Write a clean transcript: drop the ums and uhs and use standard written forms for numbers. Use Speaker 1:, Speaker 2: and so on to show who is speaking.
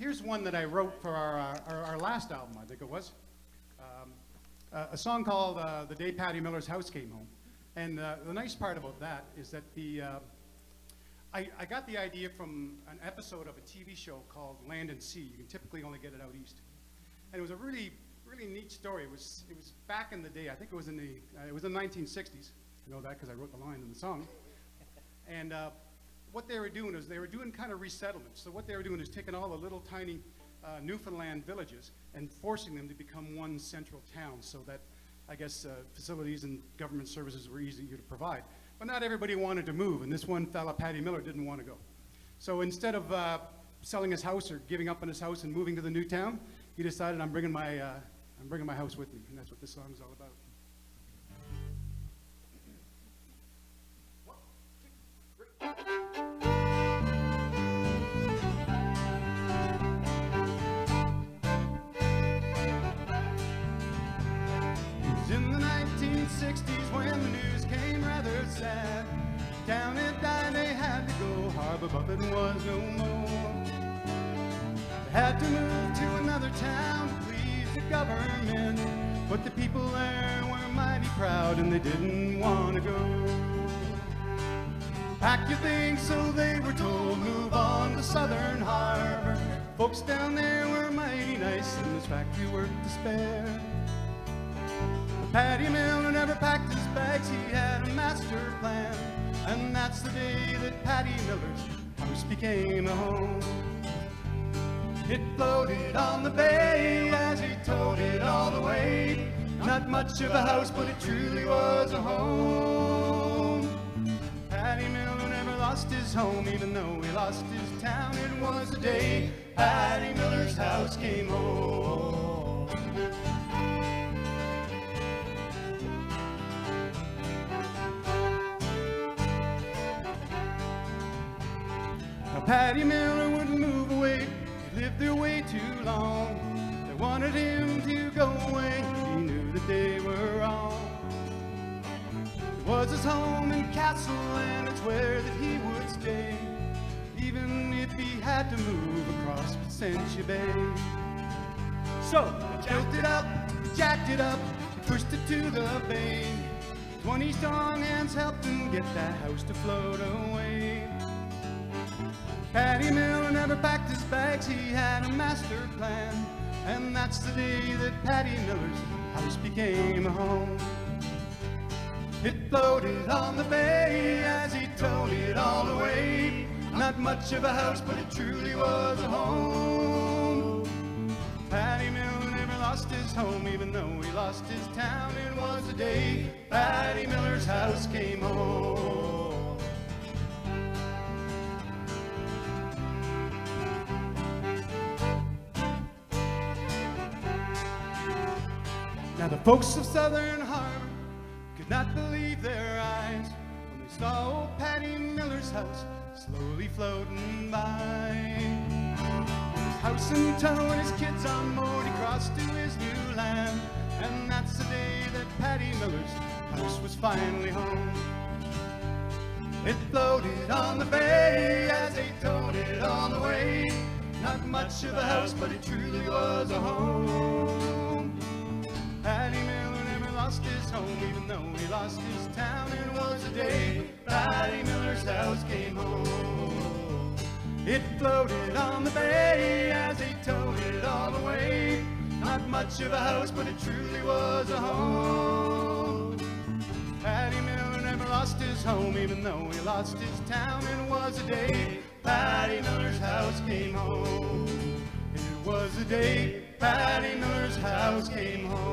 Speaker 1: Here's one that I wrote for our last album, I think it was. A song called The Day Paddy Miller's House Came Home. And the nice part about that is that I got the idea from an episode of a TV show called Land and Sea. You can typically only get it out east. And it was a really neat story. It was back in the day. I think it was in the 1960s. I know that because I wrote the line in the song. And what they were doing is they were doing kind of resettlement. So what they were doing is taking all the little tiny Newfoundland villages and forcing them to become one central town so that, I guess, facilities and government services were easier to provide. But not everybody wanted to move, and this one fella, Paddy Miller, didn't want to go. So instead of selling his house or giving up on his house and moving to the new town, he decided, I'm bringing my house with me, and that's what this song is all about. In the 1960s, when the news came rather sad, town had died, they had to go, Harbor Buffett was no more. They had to move to another town to please the government, but the people there were mighty proud and they didn't want to go. Pack your things, so they were told, move on to Southern Harbor. Folks down there were mighty nice and there's factory work to spare. Paddy Miller never packed his bags, he had a master plan. And that's the day that Paddy Miller's house became a home. It floated on the bay as he towed it all the way. Not much of a house, but it truly was a home. Paddy Miller never lost his home, even though he lost his town. It was the day Paddy Miller's house came home. Paddy Miller wouldn't move away, he lived there way too long. They wanted him to go away, he knew that they were wrong. It was his home in Castle, and it's where that he would stay, even if he had to move across Placentia Bay. So, they built it up, jacked it up, pushed it to the bay. 20 strong hands helped him get that house to float away. Paddy Miller never packed his bags, he had a master plan. And that's the day that Paddy Miller's house became a home. It floated on the bay as he towed it all away. Not much of a house, but it truly was a home. Paddy Miller never lost his home, even though he lost his town. It was the day Paddy Miller's house came home. Now the folks of Southern Harbor could not believe their eyes when they saw old Paddy Miller's house slowly floating by. His house in tow and his kids on board, he crossed to his new land. And that's the day that Paddy Miller's house was finally home. It floated on the bay as they towed it all the way. Not much of a house, but it truly was a home. Paddy Miller never lost his home, even though he lost his town. It was the day Paddy Miller's house came home. It floated on the bay as he towed it all away. Not much of a house, but it truly was a home. Paddy Miller never lost his home, even though he lost his town. It was the day Paddy Miller's house came home. It was the day Paddy Miller's house came home.